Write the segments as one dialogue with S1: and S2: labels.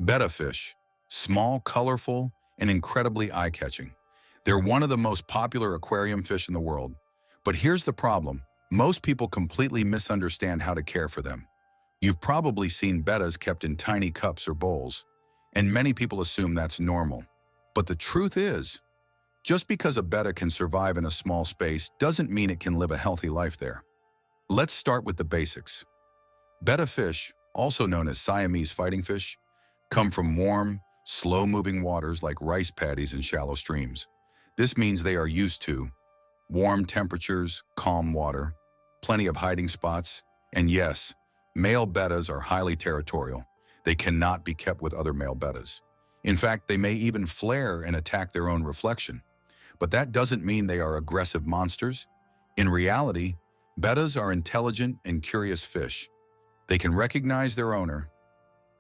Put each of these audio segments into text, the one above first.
S1: Betta fish, small, colorful, and incredibly eye-catching. They're one of the most popular aquarium fish in the world. But here's the problem. Most people completely misunderstand how to care for them. You've probably seen bettas kept in tiny cups or bowls, and many people assume that's normal. But the truth is, just because a betta can survive in a small space doesn't mean it can live a healthy life there. Let's start with the basics. Betta fish, also known as Siamese fighting fish, come from warm, slow-moving waters like rice paddies in shallow streams. This means they are used to warm temperatures, calm water, plenty of hiding spots, and yes, male bettas are highly territorial. They cannot be kept with other male bettas. In fact, they may even flare and attack their own reflection. But that doesn't mean they are aggressive monsters. In reality, bettas are intelligent and curious fish. They can recognize their owner,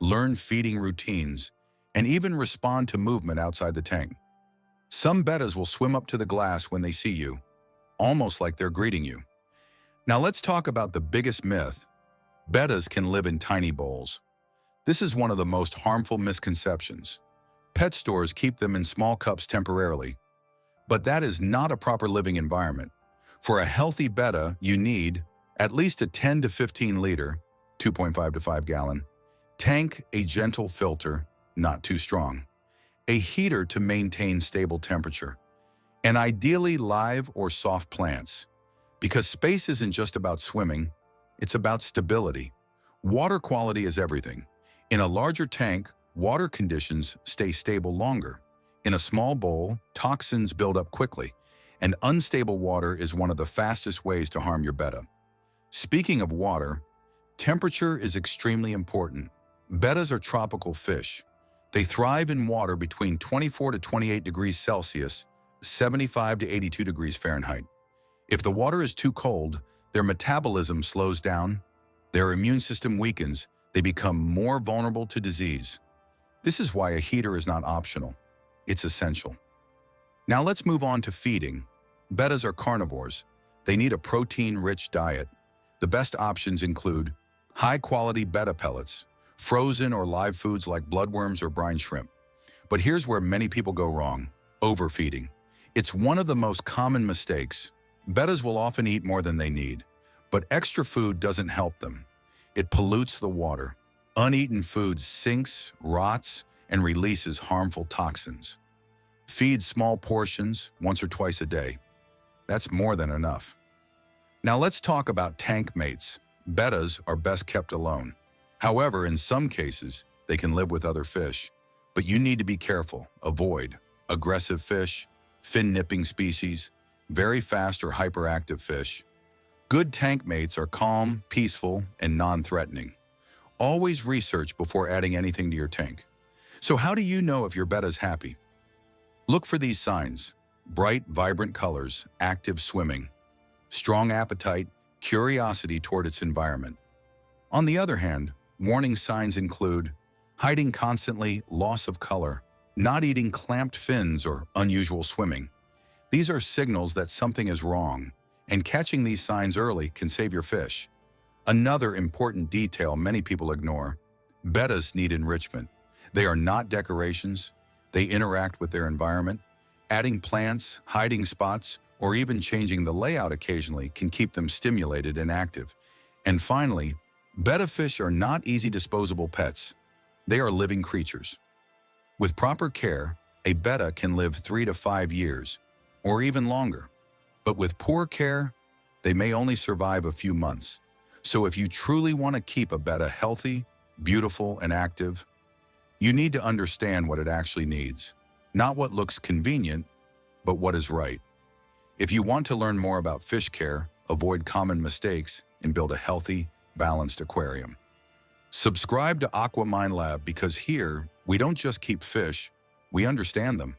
S1: learn feeding routines, and even respond to movement outside the tank. Some bettas will swim up to the glass when they see you, almost like they're greeting you. Now let's talk about the biggest myth. Bettas can live in tiny bowls. This is one of the most harmful misconceptions. Pet stores keep them in small cups temporarily, but that is not a proper living environment. For a healthy betta, you need at least a 10 to 15 liter, 2.5 to 5 gallon, tank, a gentle filter, not too strong, a heater to maintain stable temperature, and ideally live or soft plants. Because space isn't just about swimming, it's about stability. Water quality is everything. In a larger tank, water conditions stay stable longer. In a small bowl, toxins build up quickly, and unstable water is one of the fastest ways to harm your betta. Speaking of water, temperature is extremely important. Bettas are tropical fish. They thrive in water between 24 to 28 degrees Celsius, 75 to 82 degrees Fahrenheit. If the water is too cold, their metabolism slows down, their immune system weakens, they become more vulnerable to disease. This is why a heater is not optional. It's essential. Now let's move on to feeding. Bettas are carnivores. They need a protein-rich diet. The best options include high-quality betta pellets, frozen or live foods like bloodworms or brine shrimp. But here's where many people go wrong: overfeeding. It's one of the most common mistakes. Bettas will often eat more than they need, but extra food doesn't help them. It pollutes the water. Uneaten food sinks, rots, and releases harmful toxins. Feed small portions once or twice a day. That's more than enough. Now let's talk about tank mates. Bettas are best kept alone. However, in some cases, they can live with other fish. But you need to be careful. Avoid aggressive fish, fin-nipping species, very fast or hyperactive fish. Good tank mates are calm, peaceful, and non-threatening. Always research before adding anything to your tank. So how do you know if your betta's happy? Look for these signs: bright, vibrant colors, active swimming, strong appetite, curiosity toward its environment. On the other hand, warning signs include hiding constantly, loss of color, not eating, clamped fins, or unusual swimming. These are signals that something is wrong, and catching these signs early can save your fish. Another important detail many people ignore: bettas need enrichment. They are not decorations. They interact with their environment. Adding plants, hiding spots, or even changing the layout occasionally can keep them stimulated and active. And finally, betta fish are not easy disposable pets. They are living creatures. With proper care, a betta can live 3 to 5 years, or even longer. But with poor care, they may only survive a few months. So if you truly want to keep a betta healthy, beautiful, and active, you need to understand what it actually needs. Not what looks convenient, but what is right. If you want to learn more about fish care, avoid common mistakes, and build a healthy, balanced aquarium, subscribe to Aqua Mind Lab, because here, we don't just keep fish, we understand them.